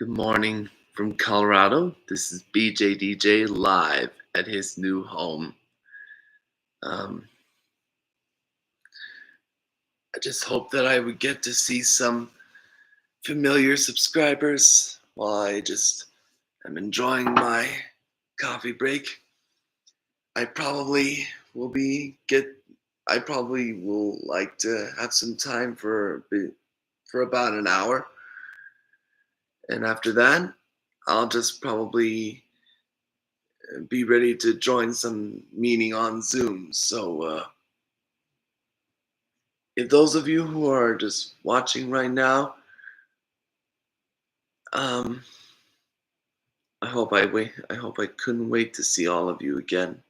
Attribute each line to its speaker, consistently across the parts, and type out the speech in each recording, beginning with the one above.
Speaker 1: Good morning from Colorado. This is BJDJ live at his new home. Um, I just hope that I would get to see some familiar subscribers while I just am enjoying my coffee break. I probably will be get. I probably will like to have some time for about an hour, and after that, I'll just probably be ready to join some meeting on Zoom. So if those of you who are just watching right now, um, I hope I wait. I hope I couldn't wait to see all of you again.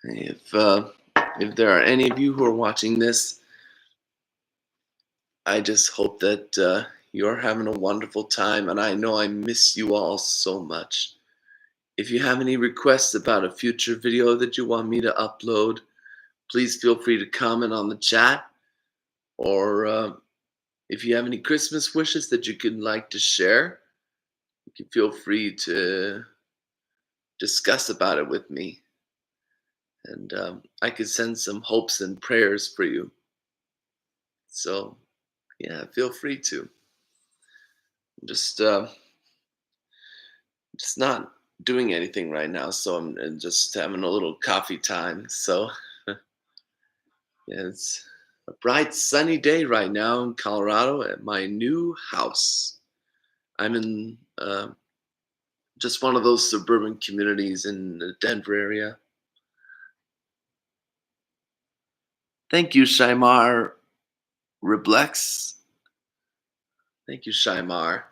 Speaker 1: If there are any of you who are watching this, I just hope that you're having a wonderful time, and I know I miss you all so much. If you have any requests about a future video that you want me to upload, please feel free to comment on the chat, or if you have any Christmas wishes that you could like to share, you can feel free to discuss about it with me, and I could send some hopes and prayers for you. So, yeah, feel free to. Just, just not doing anything right now, so I'm just having a little coffee time. So, yeah, it's a bright, sunny day right now in Colorado at my new house. I'm in just one of those suburban communities in the Denver area. Thank you, Shaimar Reblex. Thank you, Shaimar.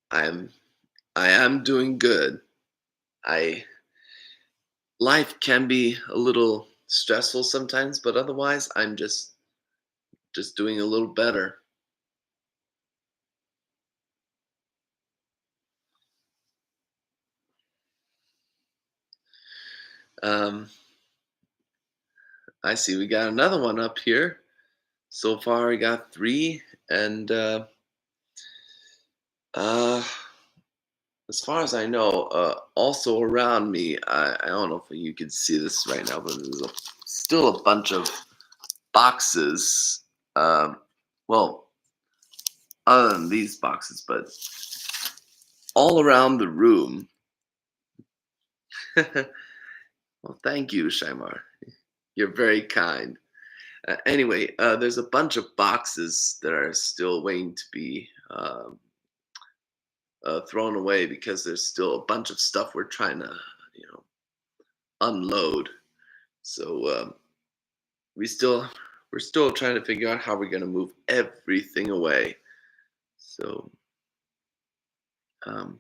Speaker 1: I'm I am doing good. I Life can be a little stressful sometimes, but otherwise I'm just doing a little better. Um, I see we got another one up here. So far, we got three, and uh, as far as I know, also around me, I don't know if you can see this right now, but still a bunch of boxes. Well, other than these boxes, but all around the room. Well, thank you, Shaimar. You're very kind. Anyway, there's a bunch of boxes that are still waiting to be thrown away because there's still a bunch of stuff we're trying to, you know, unload. So we still we're still trying to figure out how we're going to move everything away. So um,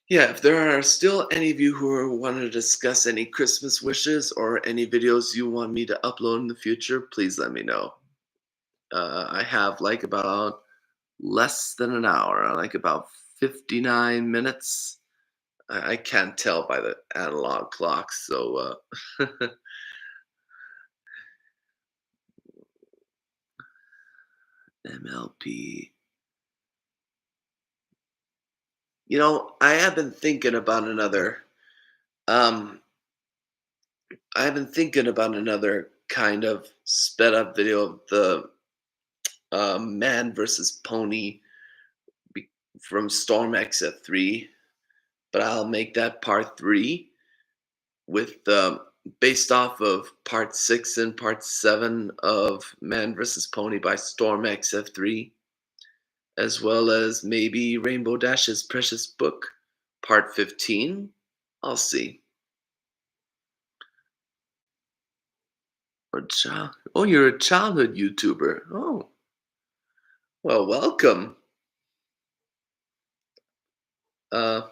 Speaker 1: yeah, if there are still any of you who want to discuss any Christmas wishes or any videos you want me to upload in the future, please let me know. I have like about less than an hour, like about 59 minutes. I can't tell by the analog clock, so MLP. You know, um I have been thinking about another kind of sped up video of the man versus pony be- from Storm X at 3, but I'll make that part 3 with based off of part 6 and part 7 of Man versus Pony by Storm XF3, as well as maybe Rainbow Dash's Precious Book, part 15. I'll see. Or child. Oh, you're a childhood YouTuber. Oh, well, welcome. Uh,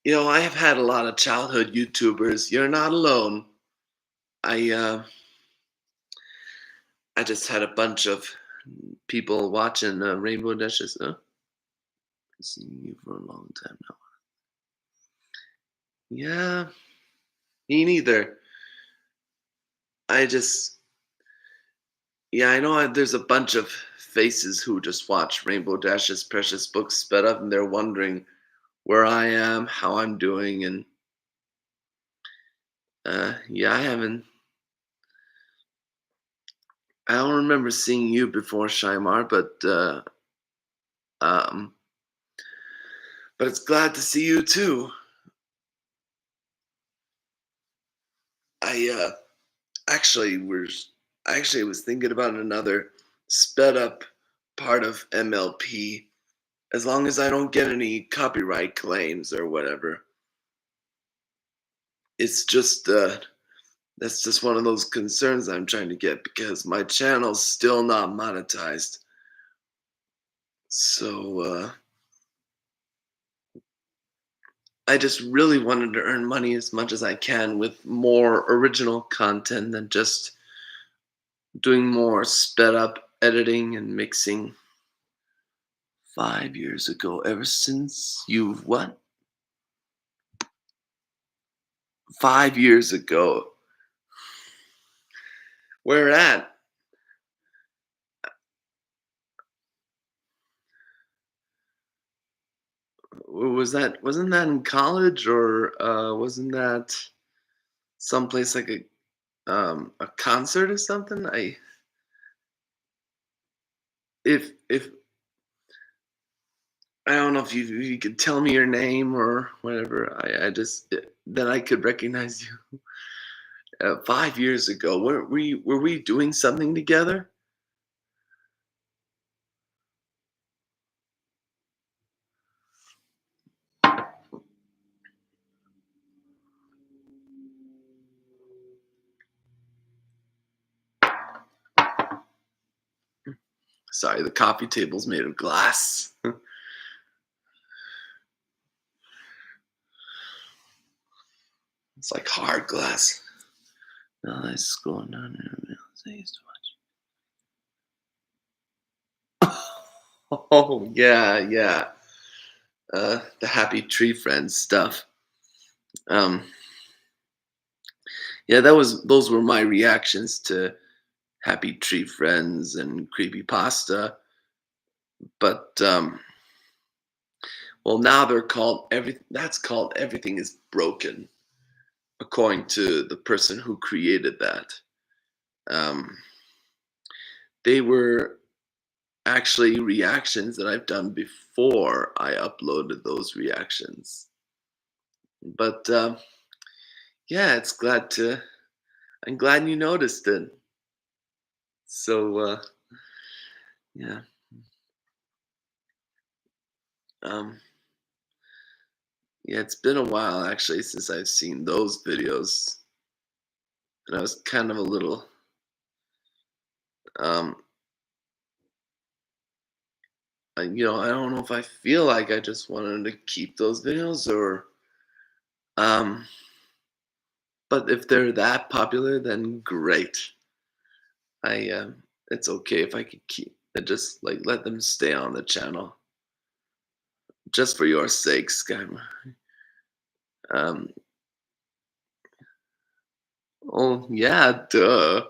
Speaker 1: I have had a lot of childhood YouTubers. You're not alone. I just had a bunch of people watching Rainbow Dashes. I've seen you for a long time now. Yeah, me neither. I just, yeah, I know there's a bunch of faces who just watch Rainbow Dash's Precious Books sped up, and they're wondering where I am, how I'm doing, and yeah, I don't remember seeing you before, Shaimar, um, but it's glad to see you too. I actually was actually was thinking about another sped up part of MLP. As long as I don't get any copyright claims or whatever, it's just that's just one of those concerns I'm trying to get because my channel's still not monetized. So I just really wanted to earn money as much as I can with more original content than just doing more sped up editing and mixing. 5 years ago, ever since you've what? 5 years ago. Where at? Wasn't that in college or wasn't that someplace like a concert or something? If I don't know if you could tell me your name or whatever. I just then I could recognize you. 5 years ago, were we doing something together? Sorry, the coffee table's made of glass. It's like hard glass. No, I scrolling down there. I used to watch. Oh yeah, yeah. The Happy Tree Friends stuff. Um, yeah, those were my reactions to Happy Tree Friends and Creepy Pasta. But well, now they're called every. That's called Everything Is Broken, according to the person who created that. Um, they were actually reactions that I've done before I uploaded those reactions. But yeah, I'm glad you noticed it. So yeah, um, yeah, it's been a while actually since I've seen those videos, and I was kind of a little, um, I don't know if I feel like I just wanted to keep those videos or, um, but if they're that popular, then great. It's okay if I could keep, just like let them stay on the channel, just for your sake, Skyma. Um, oh yeah, duh.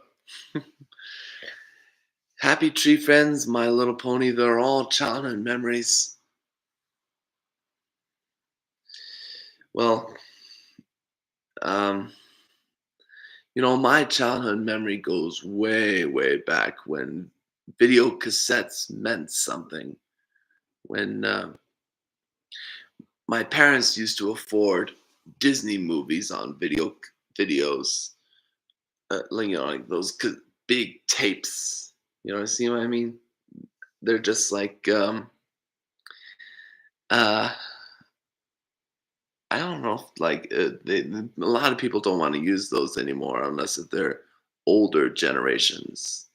Speaker 1: Happy Tree Friends, My Little Pony, they're all childhood memories. Well, um, my childhood memory goes way, way back when video cassettes meant something. When my parents used to afford Disney movies on videos, like those big tapes. See what I mean? They're just like uh, I don't know, if, like a lot of people don't want to use those anymore unless if they're older generations.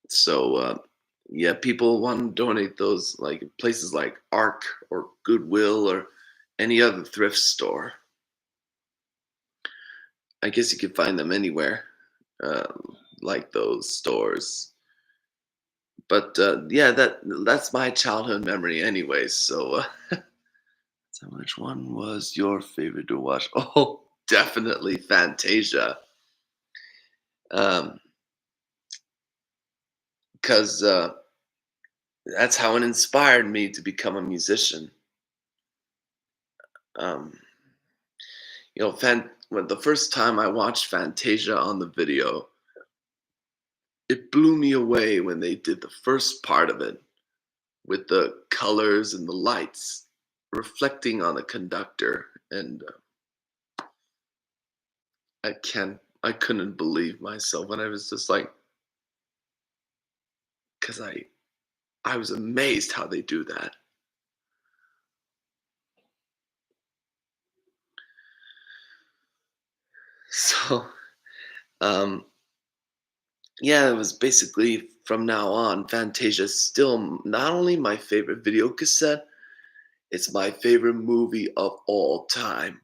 Speaker 1: So yeah, people want to donate those like places like Arc or Goodwill or any other thrift store. I guess you could find them anywhere, uh, like those stores. But yeah, that's my childhood memory, anyways. So, so which one was your favorite to watch? Oh, definitely Fantasia. Um, because that's how it inspired me to become a musician. Um, when the first time I watched Fantasia on the video, it blew me away when they did the first part of it with the colors and the lights reflecting on the conductor, and I couldn't believe myself when I was just like, because I was amazed how they do that. So, um, yeah, it was basically from now on, Fantasia is still not only my favorite video cassette, it's my favorite movie of all time.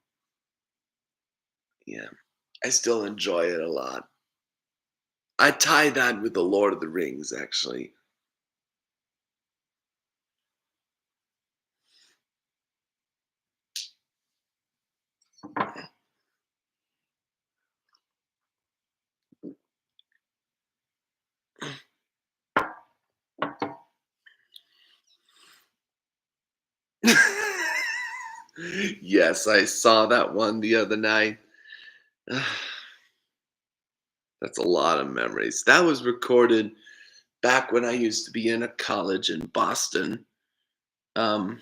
Speaker 1: Yeah, I still enjoy it a lot. I tie that with The Lord of the Rings, actually. Yes, I saw that one the other night. That's a lot of memories. That was recorded back when I used to be in a college in Boston. Um,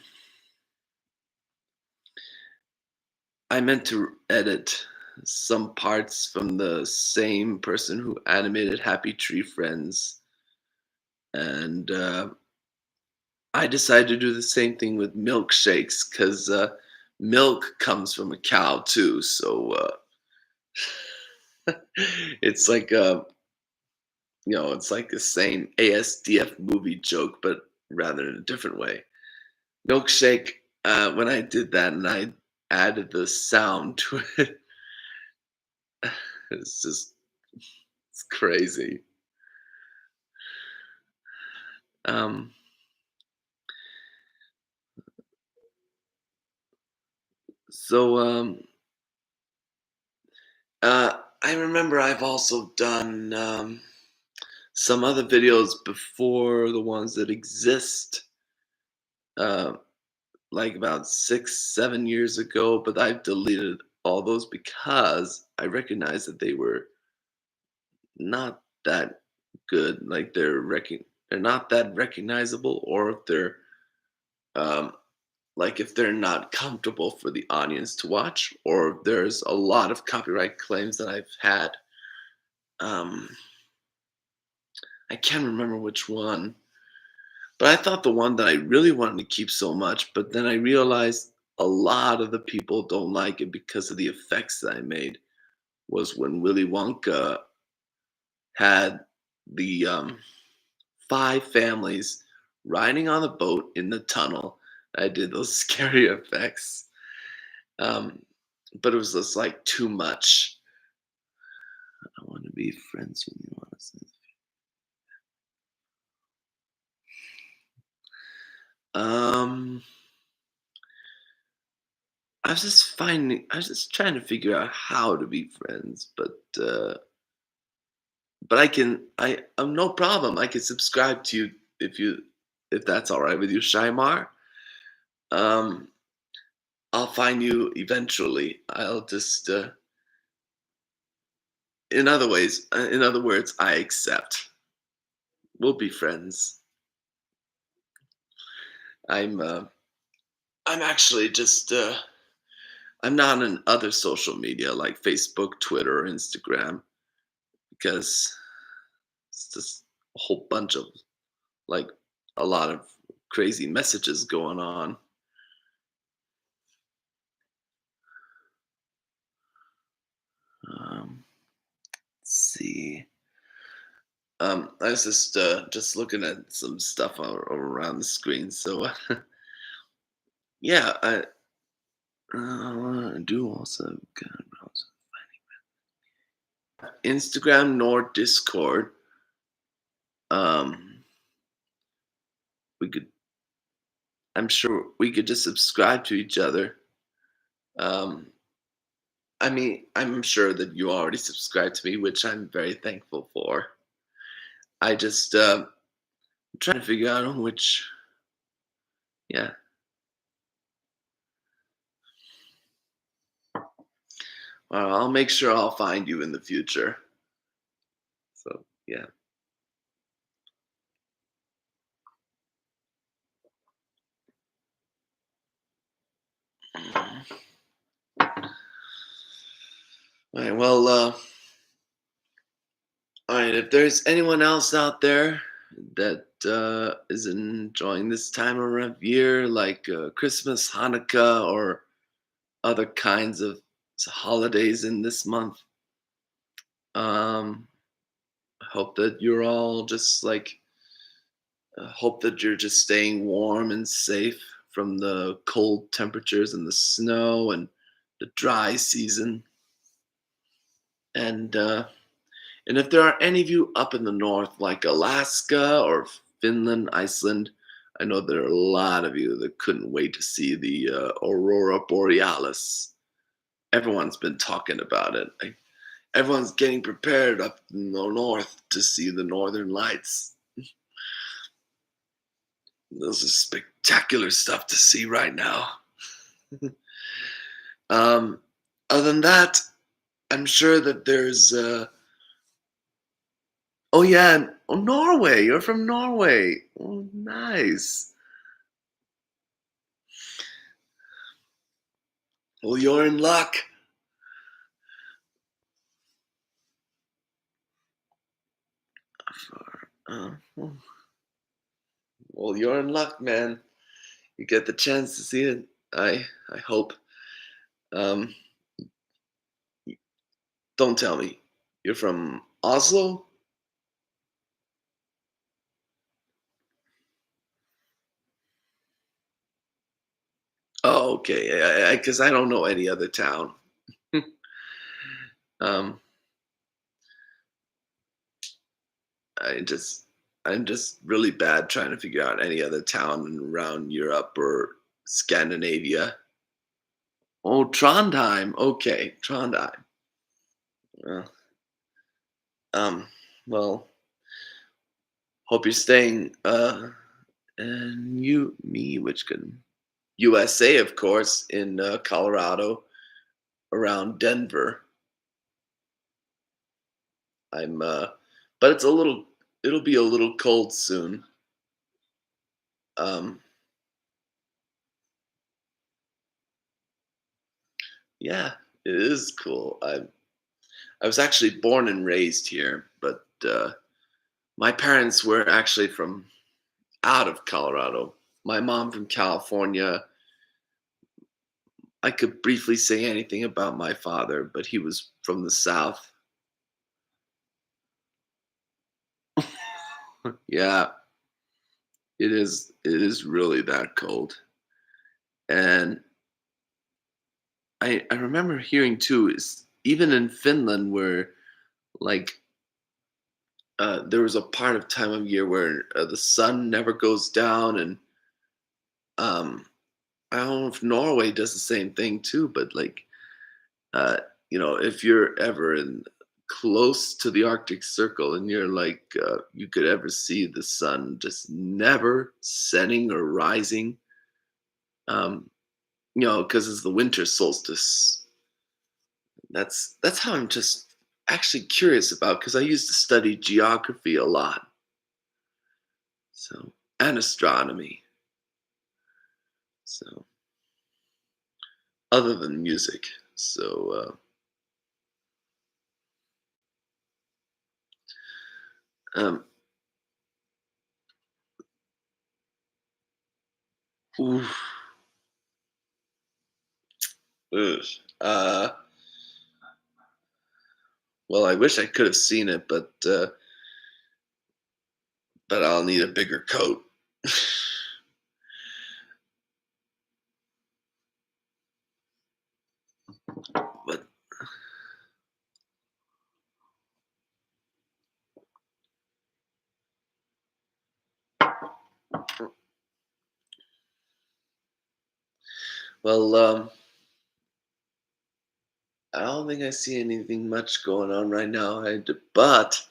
Speaker 1: I meant to edit some parts from the same person who animated Happy Tree Friends, and I decided to do the same thing with milkshakes because milk comes from a cow too. So it's like it's like the same ASDF movie joke, but rather in a different way. Milkshake. When I did that and I added the sound to it, it's just it's crazy. Um, so I remember I've also done some other videos before the ones that exist, uh, like about 6, 7 years ago, but I've deleted all those because I recognized that they were not that good. Like they're not that recognizable, or if they're um, like if they're not comfortable for the audience to watch, or if there's a lot of copyright claims that I've had. Um, I can't remember which one, but I thought the one that I really wanted to keep so much, but then I realized a lot of the people don't like it because of the effects that I made, was when Willy Wonka had the five families riding on a boat in the tunnel. I did those scary effects, um, but it was just like too much. I want to be friends with you, honestly. Um, I was just trying to figure out how to be friends, but I'm no problem. I can subscribe to you if you, if that's all right with you, Shaimar. Um, I'll find you eventually. I'll just, in other words, I accept. We'll be friends. I'm, uh, I'm actually just, I'm not on other social media like Facebook, Twitter, or Instagram because it's just a whole bunch of like a lot of crazy messages going on. Let's see. I was just looking at some stuff around the screen. So yeah, Do also Instagram nor Discord. Um, we could. I'm sure we could just subscribe to each other. Um, I mean, I'm sure that you already subscribe to me, which I'm very thankful for. I just trying to figure out on which. Yeah. Well, I'll make sure I'll find you in the future. So yeah. Mhm. All right. Well, all right. If there's anyone else out there that is enjoying this time of year, like Christmas, Hanukkah, or other kinds of holidays in this month, um, I hope that you're all just like hope that you're just staying warm and safe from the cold temperatures and the snow and the dry season. And if there are any of you up in the north, like Alaska or Finland, Iceland, I know there are a lot of you that couldn't wait to see the aurora borealis. Everyone's been talking about it. Like, everyone's getting prepared up in the north to see the northern lights. Those are spectacular stuff to see right now. um, Other than that, I'm sure that there's. Oh yeah, oh Norway. You're from Norway. Oh, nice. Well, you're in luck. Hmm. Well, you're in luck, man. You get the chance to see it. I hope. Um, don't tell me you're from Oslo. Oh, okay. Because I don't know any other town. um, I just I'm just really bad trying to figure out any other town around Europe or Scandinavia. Oh, Trondheim. Okay, Trondheim. Uh, um, well, hope you're staying and which can USA, of course, in Colorado, around Denver. I'm but it'll be a little cold soon. Um, yeah, it is cool. I was actually born and raised here, but my parents were actually from out of Colorado. My mom from California. I could briefly say anything about my father, but he was from the South. Yeah, it is. It is really that cold. And I remember hearing too is even in Finland where like there was a part of time of year where the sun never goes down, and um, I don't know if Norway does the same thing too, but like uh, if you're ever in close to the Arctic Circle and you're like you could ever see the sun just never setting or rising, um, because it's the winter solstice. That's how I'm just actually curious about because I used to study geography a lot, so and astronomy. So other than music, so um, oof, ugh, uh, well, I wish I could have seen it, but I'll need a bigger coat. Well, I don't think I see anything much going on right now. But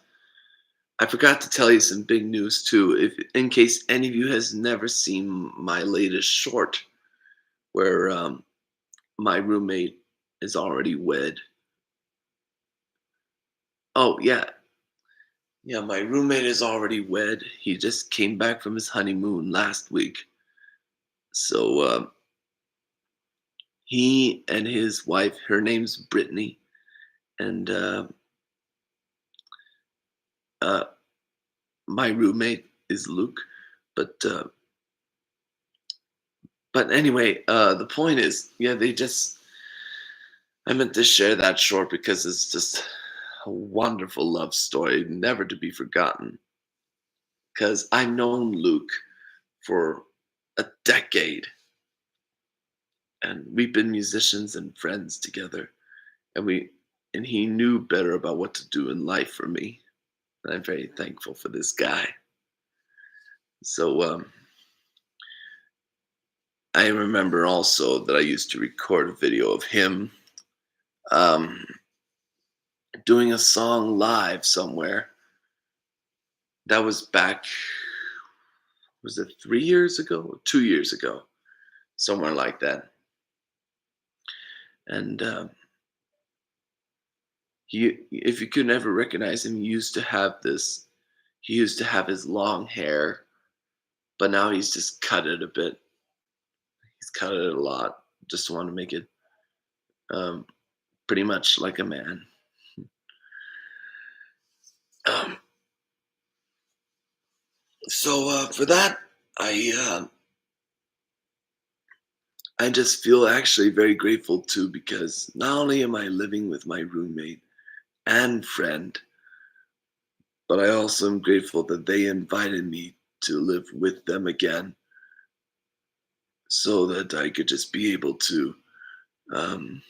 Speaker 1: I forgot to tell you some big news too. If in case any of you has never seen my latest short, where my roommate is already wed. Oh yeah, yeah. My roommate is already wed. He just came back from his honeymoon last week. So he and his wife, her name's Brittany, and uh, my roommate is Luke. But anyway, the point is, yeah, they just. I meant to share that short because it's just a wonderful love story, never to be forgotten. Because I've known Luke for a decade, and we've been musicians and friends together, and he knew better about what to do in life for me, and I'm very thankful for this guy. So I remember also that I used to record a video of him um, doing a song live somewhere. That was back, was it 3 years ago, 2 years ago, somewhere like that. And if you could never recognize him, he used to have his long hair, but now he's just cut it a bit. He's cut it a lot. Just want to make it um, pretty much like a man. Um, so for that, I uh, I just feel actually very grateful too, because not only am I living with my roommate and friend, but I also am grateful that they invited me to live with them again, so that I could just be able to um,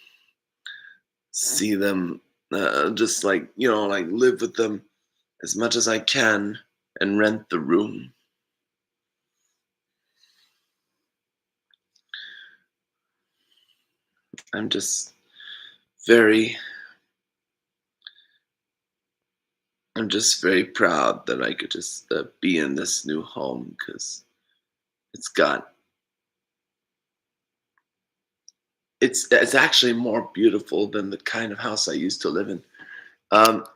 Speaker 1: see them, just like, like live with them as much as I can and rent the room. I'm just very, I'm just very proud that I could just be in this new home, because it's got, it's actually more beautiful than the kind of house I used to live in. Um,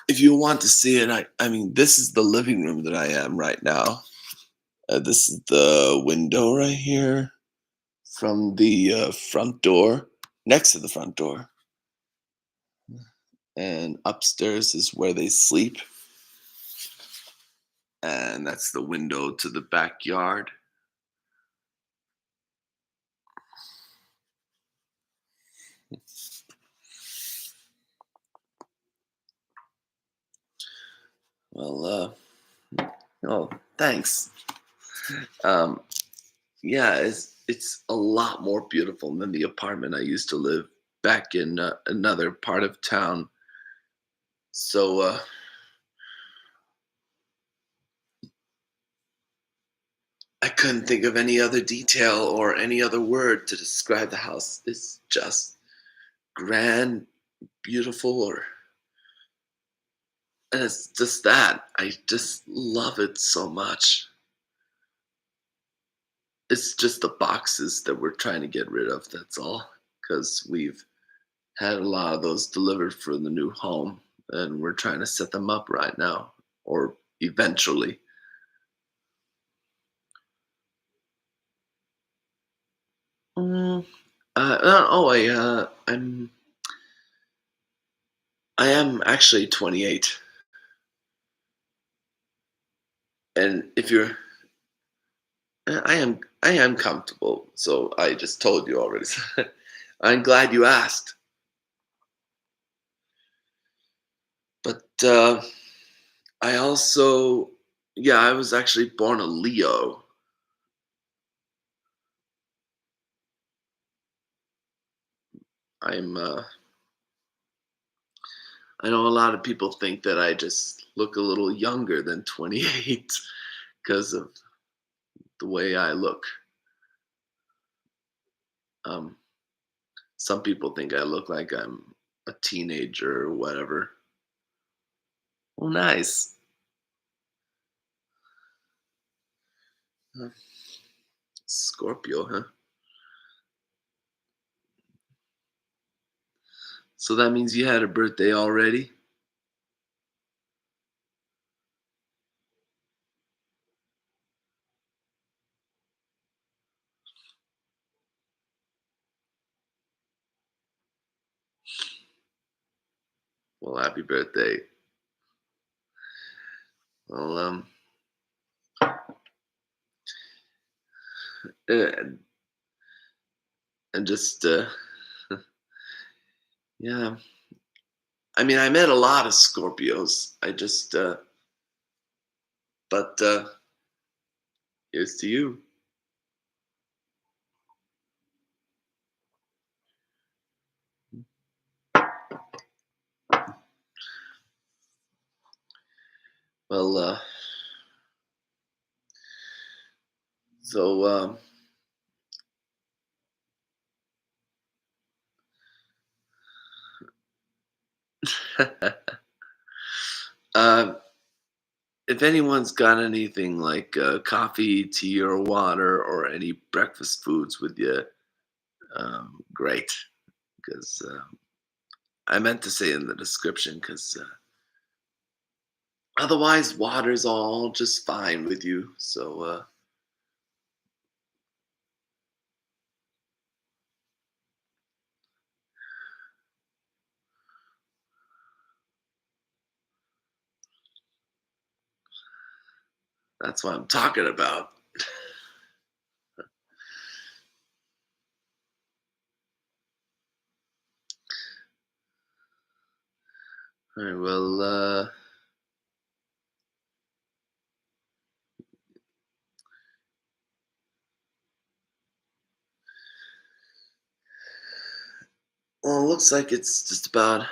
Speaker 1: if you want to see it, I mean, this is the living room that I am right now. This is the window right here from the front door, next to the front door. And upstairs is where they sleep. And that's the window to the backyard. Well, oh, thanks. Um, yeah, it's a lot more beautiful than the apartment I used to live back in another part of town. So I couldn't think of any other detail or any other word to describe the house. It's just grand, beautiful, and it's just that I just love it so much. It's just the boxes that we're trying to get rid of. That's all, because we've had a lot of those delivered for the new home, and we're trying to set them up right now, or eventually. Mm, oh, I am actually 28, and if you're, I am comfortable. So I just told you already. I'm glad you asked, but I also, yeah, I was actually born a Leo. I'm I know a lot of people think that I just look a little younger than 28 because of the way I look. Um, some people think I look like I'm a teenager or whatever. Oh, nice. Huh. Scorpio, huh? So that means you had a birthday already? Well, happy birthday. Well, and, and just, yeah. I mean, I met a lot of Scorpios. But here's to you. Well, so, uh, if anyone's got anything like coffee, tea, or water, or any breakfast foods with you, great. Because I meant to say in the description, because otherwise, water's all just fine with you. So that's what I'm talking about. All right, well, it looks like it's just about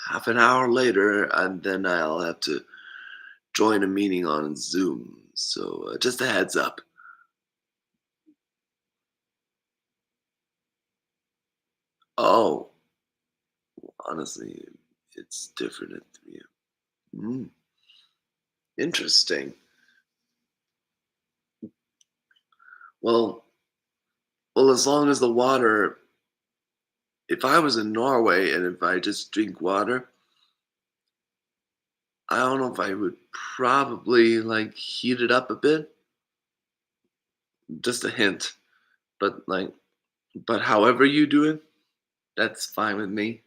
Speaker 1: half an hour later, and then I'll have to join a meeting on Zoom. So just a heads up. Oh, honestly, it's different at 3 a.m. Interesting. Well, well, as long as the water, if I was in Norway and if I just drink water, I don't know if I would probably like heat it up a bit. Just a hint. But but however you do it, that's fine with me.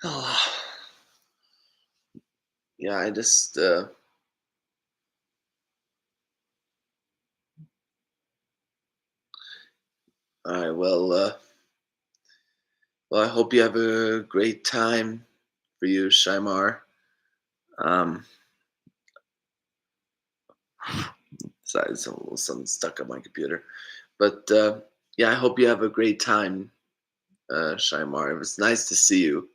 Speaker 1: Oh, yeah, I just all right, well, I hope you have a great time for you, Shaimar. Um, sorry, something stuck on my computer. But yeah, I hope you have a great time, Shaimar. It was nice to see you.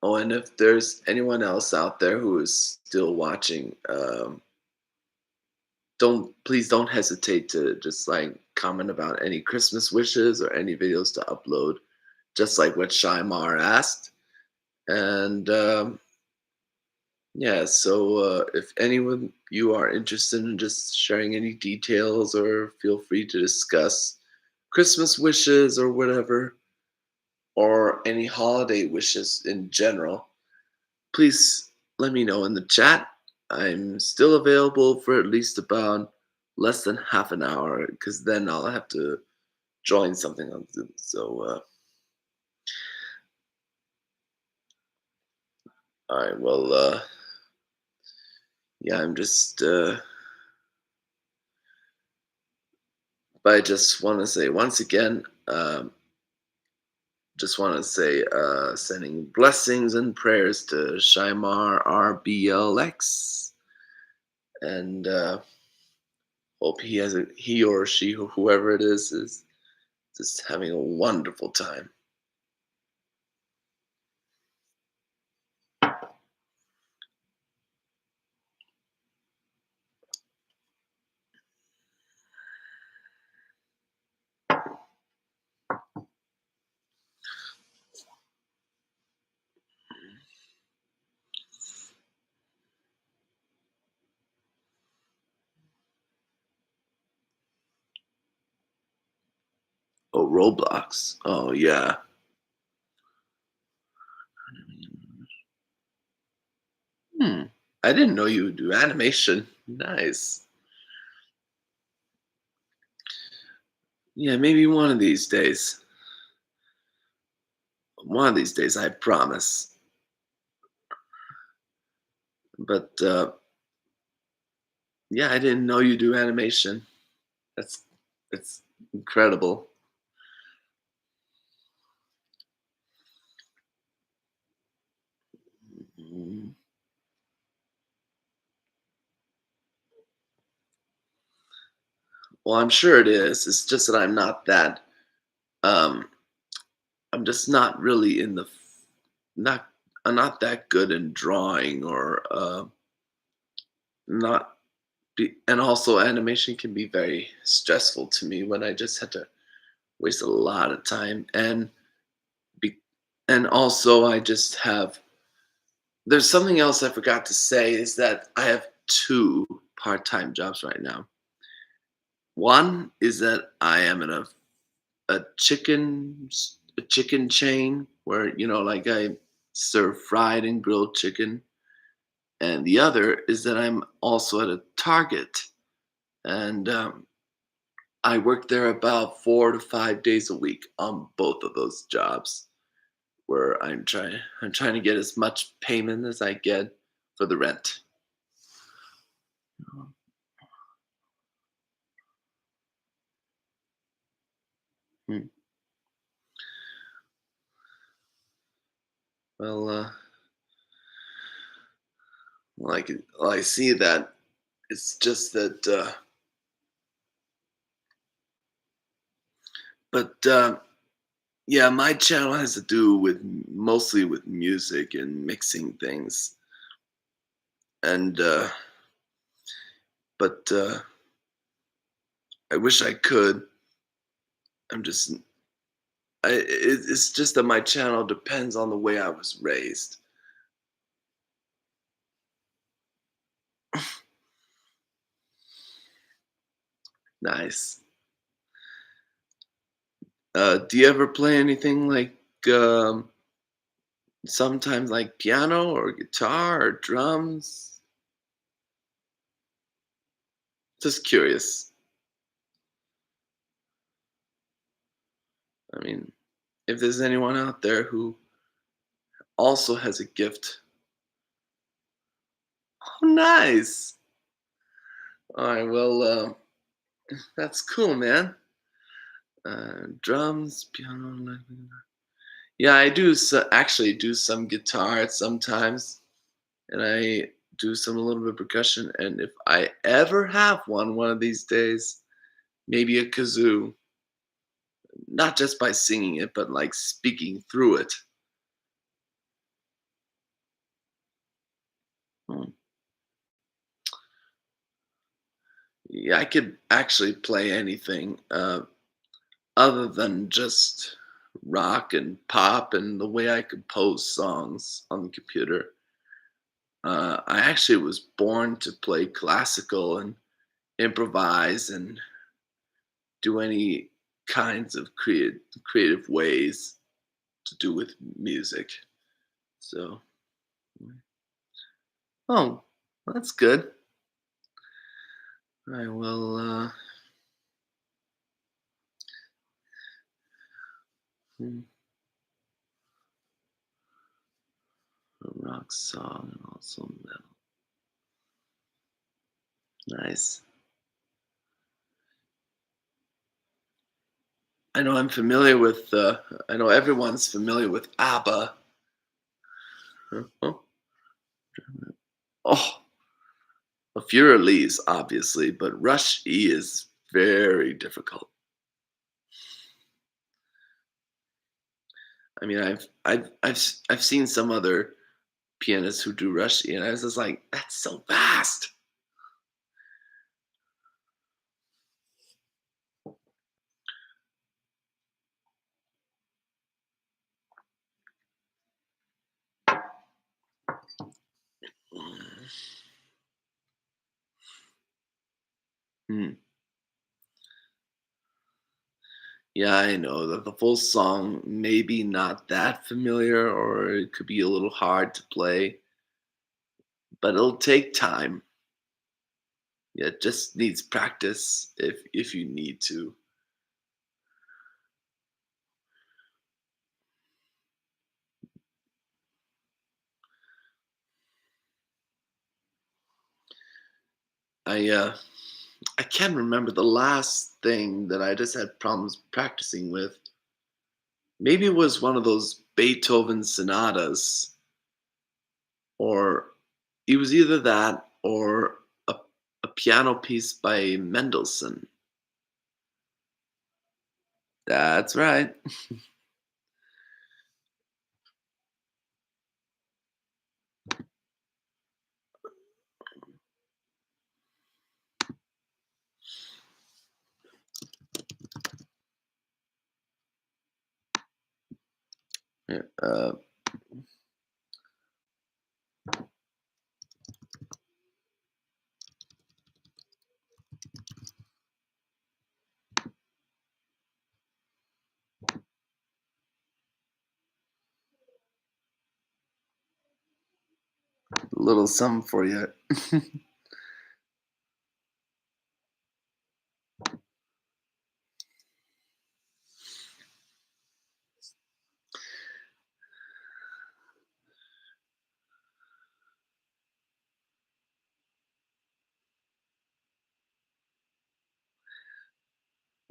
Speaker 1: Oh, and if there's anyone else out there who is still watching, don't please don't hesitate to just like comment about any Christmas wishes or any videos to upload, just like what Shaimar asked. And yeah, so if anyone you are interested in just sharing any details or feel free to discuss Christmas wishes or whatever, or any holiday wishes in general, please let me know in the chat. I'm still available for at least about less than half an hour because then I'll have to join something on Zoom. So, all right, well, yeah, but I just want to say once again, just want to say, sending blessings and prayers to Shaimar RBLX, and hope he or she, whoever it is just having a wonderful time. Oh, Roblox. Oh, yeah. Hmm. I didn't know you would do animation. Nice. Yeah, maybe one of these days. One of these days, I promise. But yeah, I didn't know you do animation. That's that's incredible. Mm. Well, I'm sure it is. It's just that I'm not that. Um, I'm just not really in the. Not. I'm not that good in drawing or not. And also, animation can be very stressful to me when I just had to waste a lot of time be, and also I just have. There's something else I forgot to say is that I have two part-time jobs right now. One is that I am in a chicken chain where like I serve fried and grilled chicken, and the other is that I'm also at a Target, and I work there about 4 to 5 days a week on both of those jobs, where I'm trying to get as much payment as I get for the rent. Hmm. Well, well, I see that. It's just that, but yeah, my channel has to do with mostly with music and mixing things, and but I wish I could. I'm just, it's just that my channel depends on the way I was raised. Nice. Do you ever play anything like um, sometimes like piano or guitar or drums? Just curious. I mean, if there's anyone out there who also has a gift. Oh, nice. All right, well, that's cool, man. Drums, piano. Yeah, I do actually do some guitar sometimes, and I do some a little bit of percussion. And if I ever have one of these days, maybe a kazoo, not just by singing it, but like speaking through it. Hmm. Yeah, I could actually play anything other than just rock and pop and the way I compose songs on the computer. I actually was born to play classical and improvise and do any kinds of creative ways to do with music. So, oh, that's good. All right, well, Mm, a rock song and also metal. Nice. I know I'm familiar with. I know everyone's familiar with ABBA. Huh? Oh, well, Furor Leaves, obviously, but Rush E is very difficult. I mean, I've seen some other pianists who do Rush E, and I was just like, that's so fast. Hmm. Yeah, I know that the full song maybe not that familiar, or it could be a little hard to play, but it'll take time. Yeah, it just needs practice if you need to. I I can't remember the last thing that I just had problems practicing with. Maybe it was one of those Beethoven sonatas, or it was either that or a piano piece by Mendelssohn. That's right. Yeah, a little something for you.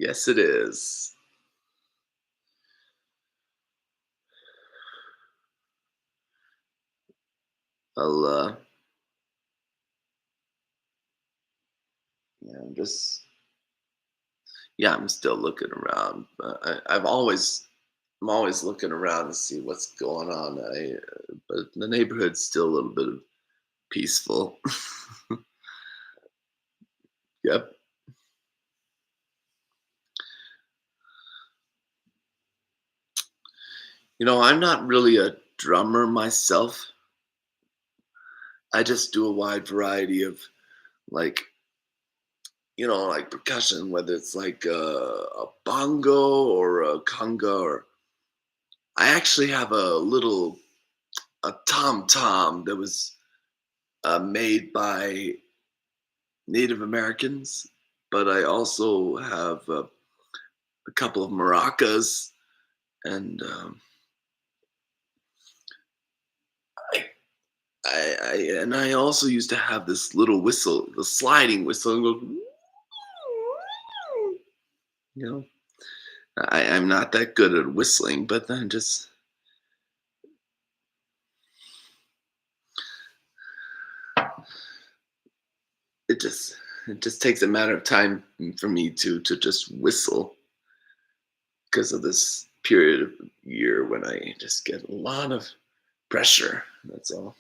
Speaker 1: Yes, it is. I'll yeah, I'm still looking around. I'm always looking around to see what's going on. But the neighborhood's still a little bit peaceful. Yep. I'm not really a drummer myself. I just do a wide variety of like, like percussion, whether it's like a bongo or a conga, or I actually have a tom tom that was made by Native Americans, but I also have a couple of maracas, and I, I also used to have this little whistle, the sliding whistle, and go, you know. I'm not that good at whistling, but then it just it just takes a matter of time for me to just whistle because of this period of year when I just get a lot of pressure. That's all.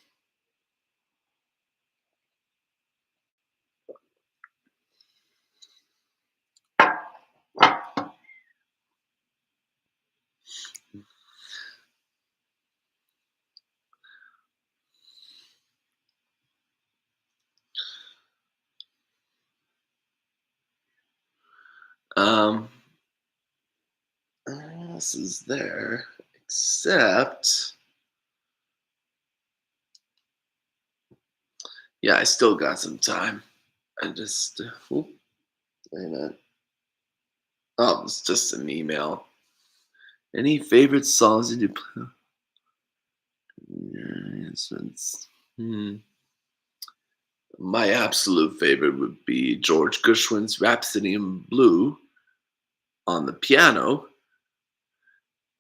Speaker 1: Um, what else is there? Except, yeah, I still got some time. I just, wait a minute. Oh, it's just an email. Any favorite songs did you play? Yeah, hmm. My absolute favorite would be George Gershwin's Rhapsody in Blue on the piano.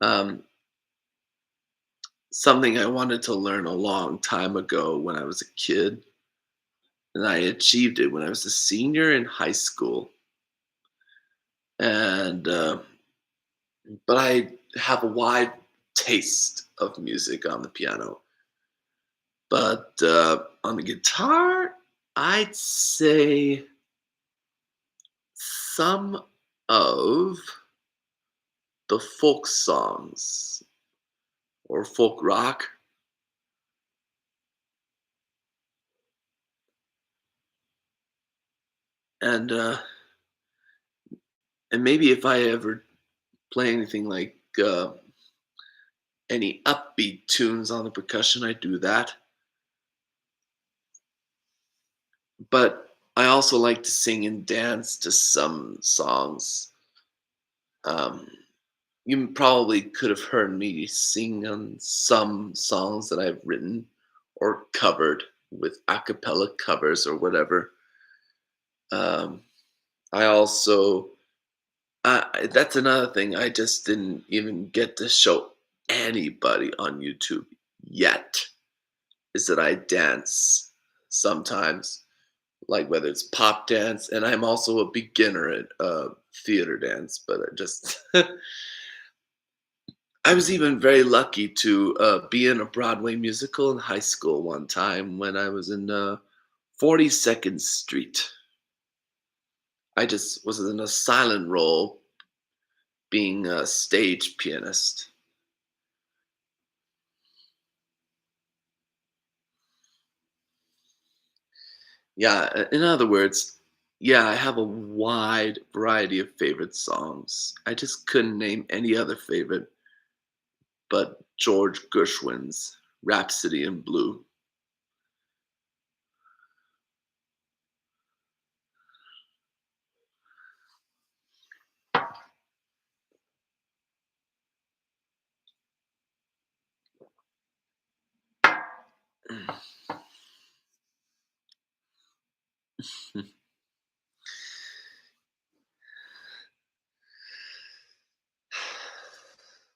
Speaker 1: Um, Something I wanted to learn a long time ago when I was a kid, and I achieved it when I was a senior in high school. And but I have a wide taste of music on the piano. But on the guitar, I'd say some of the folk songs or folk rock. And and maybe if I ever play anything like any upbeat tunes on the percussion, I do that. But I also like to sing and dance to some songs. Um, you probably could have heard me sing on some songs that I've written or covered with a cappella covers or whatever. Um, I also that's another thing I just didn't even get to show anybody on YouTube yet, is that I dance sometimes, like whether it's pop dance, and I'm also a beginner at theater dance, but I just I was even very lucky to be in a Broadway musical in high school one time when I was in 42nd Street. I just was in a silent role being a stage pianist. Yeah, in other words, yeah, I have a wide variety of favorite songs. I just couldn't name any other favorite but George Gershwin's Rhapsody in Blue.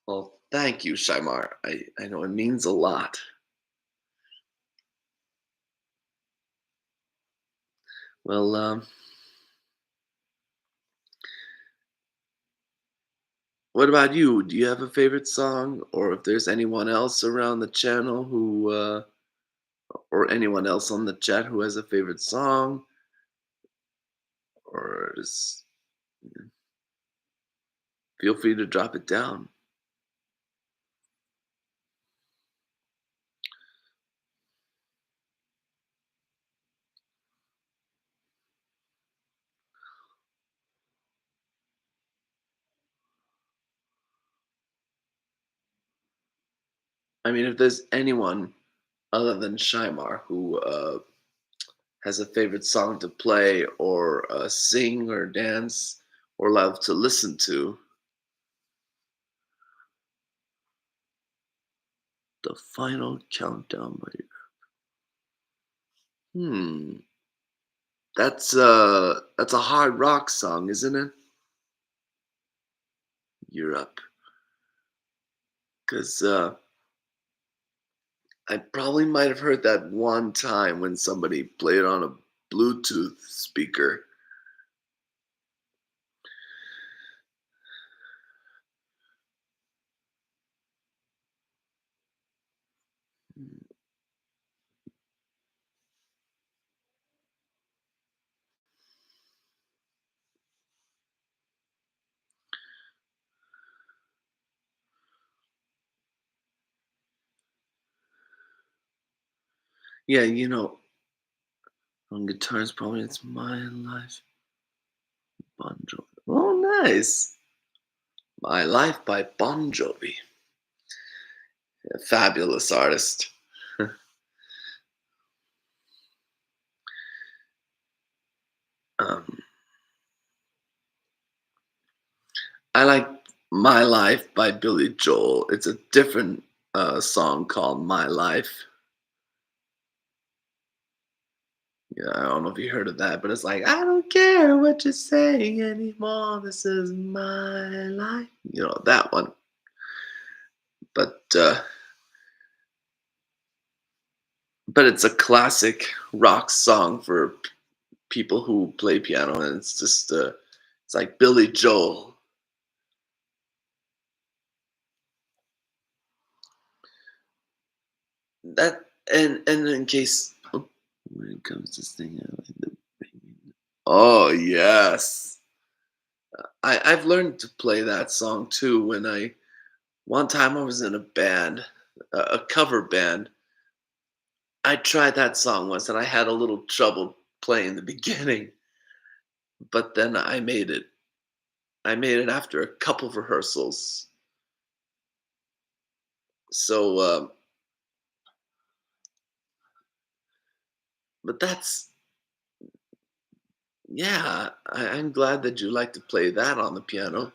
Speaker 1: Well, thank you, Shaimar. I know it means a lot. Well, what about you? Do you have a favorite song, or if there's anyone else around the channel who, or anyone else on the chat who has a favorite song, or just feel free to drop it down. I mean, if there's anyone other than Shaimar who has a favorite song to play, or sing, or dance, or love to listen to, the final countdown by hmm. That's a hard rock song, isn't it? Europe. Because I probably might have heard that one time when somebody played it on a Bluetooth speaker. Yeah, on guitars, probably it's My Life, Bon Jovi. Oh, nice. My Life by Bon Jovi. A fabulous artist. um, I like My Life by Billy Joel. It's a different song called My Life. Yeah, I don't know if you heard of that, but it's like, I don't care what you're saying anymore. This is my life. You know, that one. But but it's a classic rock song for people who play piano, and it's just it's like Billy Joel. That and in case when it comes to singing, I like the oh yes, I've learned to play that song too. When I one time I was in a band, a cover band. I tried that song once, and I had a little trouble playing the beginning, but then I made it. I made it after a couple of rehearsals. So, but that's yeah. I'm glad that you like to play that on the piano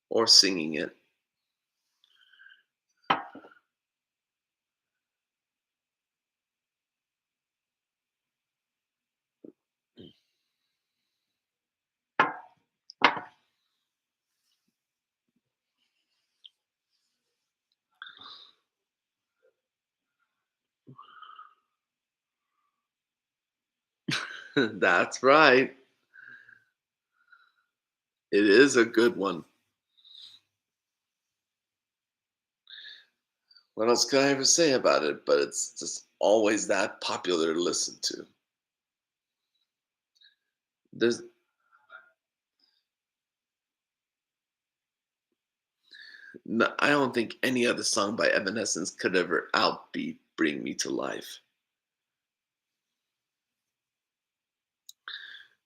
Speaker 1: or singing it. That's right. It is a good one. What else can I ever say about it? But it's just always that popular to listen to. There's, I don't think any other song by Evanescence could ever outbeat "Bring Me to Life."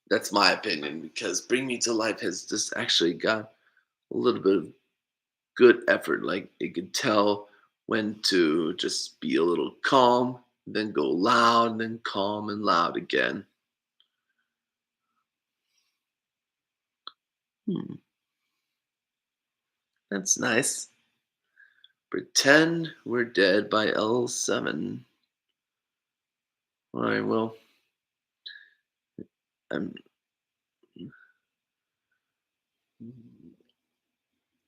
Speaker 1: That's my opinion because "Bring Me to Life" has just actually got a little bit of good effort. Like it could tell when to just be a little calm, then go loud, then calm and loud again. Hmm, that's nice. "Pretend We're Dead" by L7. All right, well, I'm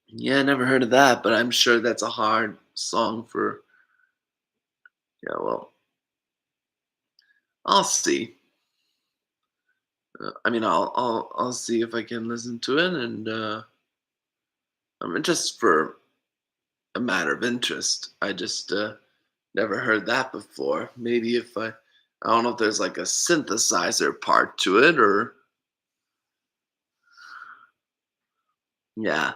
Speaker 1: yeah, I never heard of that, but I'm sure that's a hard song for. Yeah, well, I'll see. I mean, I'll see if I can listen to it, and I mean, just for a matter of interest. I just never heard that before. Maybe if I don't know if there's like a synthesizer part to it, or yeah,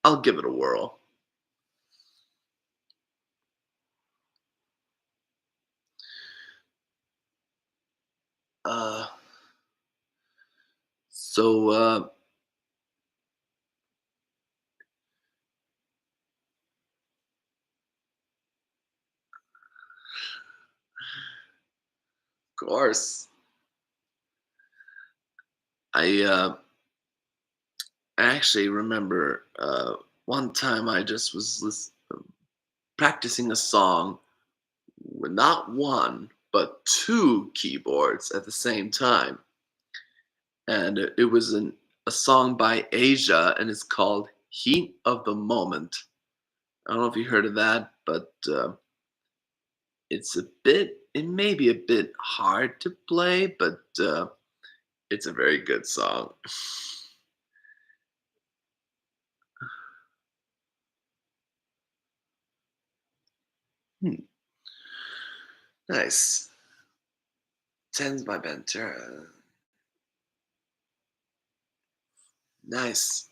Speaker 1: I'll give it a whirl. Uh, so of course, I I actually remember one time I just was practicing a song with not one but two keyboards at the same time, and it was a song by Asia, and it's called "Heat of the Moment." I don't know if you heard of that, but it's a bit. It may be a bit hard to play, but it's a very good song. Hmm, nice. Tens by Ventura. Nice.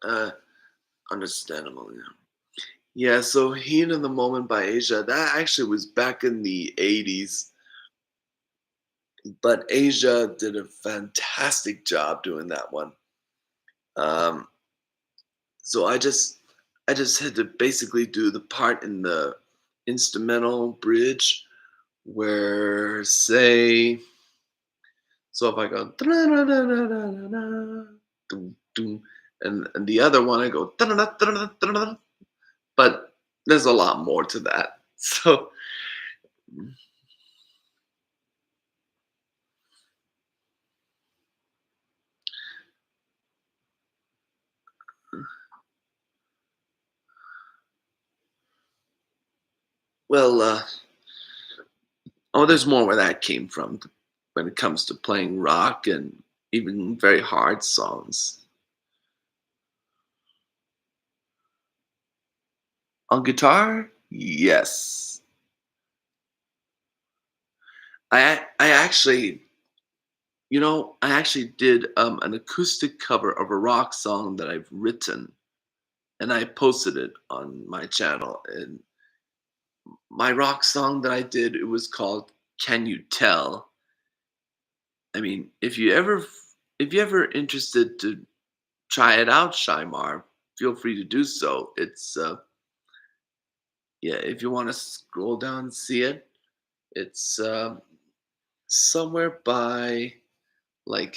Speaker 1: Uh, understandable. Yeah. Yeah. So "Heat of the Moment" by Asia. That actually was back in the '80s, but Asia did a fantastic job doing that one. Um, so I just had to basically do the part in the instrumental bridge where say so if I go doom, doom, and the other one I go "Da-da-da, da-da-da, da-da-da," but there's a lot more to that. So, well, oh, there's more where that came from when it comes to playing rock and even very hard songs. On guitar, yes. I actually, I actually did an acoustic cover of a rock song that I've written, and I posted it on my channel. And my rock song that I did, it was called "Can You Tell." I mean, if you ever interested to try it out, Shimar, feel free to do so. It's yeah, if you want to scroll down and see it, it's somewhere by like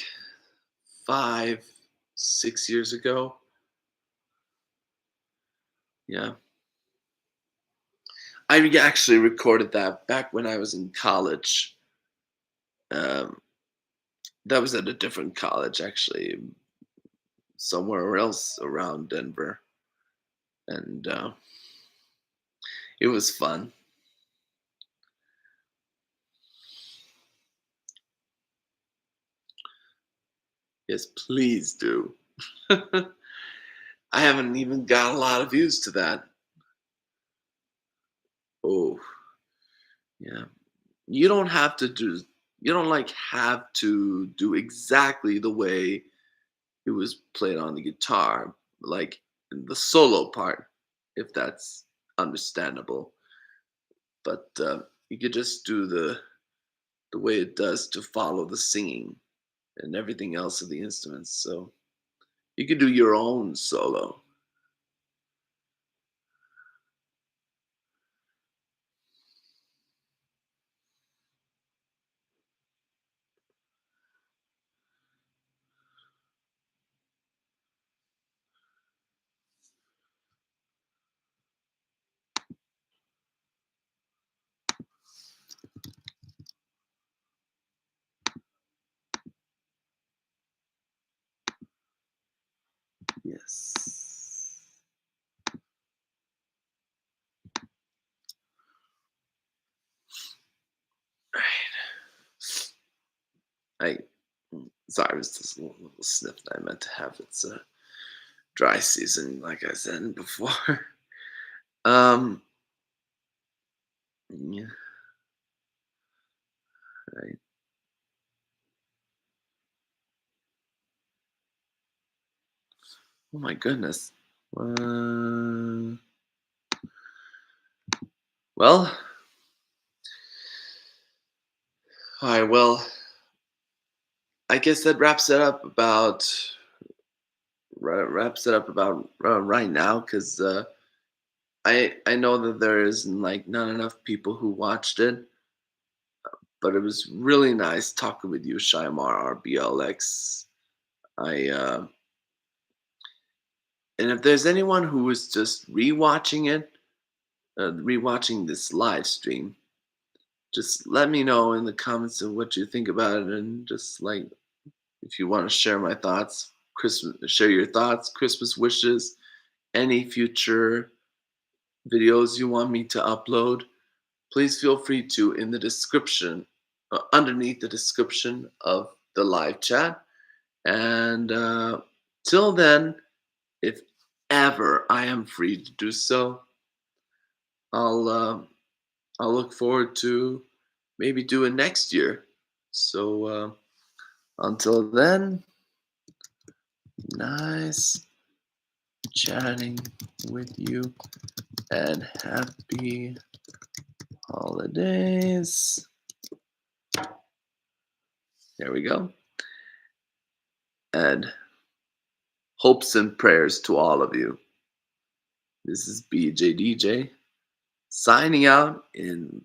Speaker 1: 5, 6 years ago. Yeah, I actually recorded that back when I was in college. Um, that was at a different college, actually, somewhere else around Denver, and it was fun. Yes, please do. I haven't even got a lot of views to that. Oh, yeah. You don't have to do. You don't like have to do exactly the way it was played on the guitar, like the solo part, if that's understandable. But you could just do the way it does to follow the singing and everything else of the instruments. So you could do your own solo. Yes. I sorry, it was just a little sniff that I meant to have. It's a dry season, like I said before. um, yeah, right. Oh my goodness. Uh, well, all right. Well, I guess that wraps it up about right now because I know that there is like not enough people who watched it, but it was really nice talking with you, Shaimar RBLX. I And if there's anyone who is just rewatching this live stream, just let me know in the comments of what you think about it, and just like if you want to share my thoughts, share your thoughts, Christmas wishes, any future videos you want me to upload, please feel free to in the description, underneath the description of the live chat. And till then, if ever I am free to do so, I'll I'll look forward to maybe doing next year. So until then, nice chatting with you and happy holidays. There we go. And hopes and prayers to all of you. This is BJDJ signing out in